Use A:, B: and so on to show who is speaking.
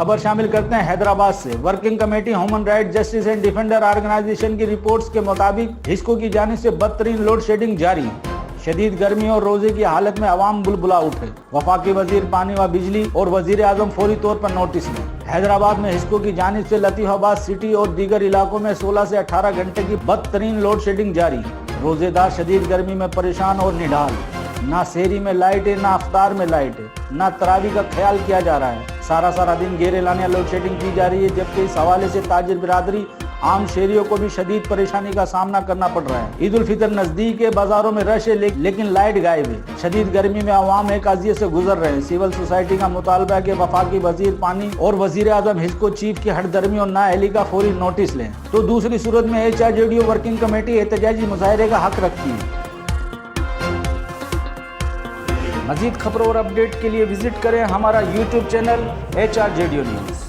A: खबर शामिल करते हैं हैदराबाद से। Working committee human right justice and defender organisation की रिपोर्ट्स के मुताबिक हिस्को की जानिब से बदतरीन लोड शेडिंग जारी। शदीद गर्मी और रोजे की हालत में अवाम बुलबुला उठे। वफाकी वजीर पानी व बिजली और वजीर आजम फौरी तौर पर नोटिस में। हैदराबाद में हिस्को की जानिब से लतीफाबाद सिटी और दीगर इलाकों में 16 से 18 घंटे की बदतरीन लोड शेडिंग जारी। रोजेदार शदीद गर्मी में परेशान और निढाल। ना सेहरी में लाइट है, ना अफ्तार में लाइट है, ना तरावी का ख्याल किया जा रहा है। सारा दिन घेरे लाने लोड शेडिंग की जा रही है, जबकि इस हवाले से ताजिर बिरादरी आम शहरियों को भी शदीद परेशानी का सामना करना पड़ रहा है। ईद उल फितर नजदीक है, बाजारों में रश है, लेकिन लाइट गायब है। शदीद गर्मी में अवाम एक अजियत से गुजर रहे हैं। सिविल सोसाइटी का मुतालबा है कि वफाकी वजीर पानी और वजीर आजम हिस्को चीफ की हटदर्मी और नाअहली का फौरी नोटिस लें। तो दूसरी सूरत में HRJDO वर्किंग कमेटी एहतजाजी मुजाहरे का हक रखती है। मजीद खबरों और अपडेट के लिए विजिट करें हमारा YouTube चैनल HRJDO न्यूज़।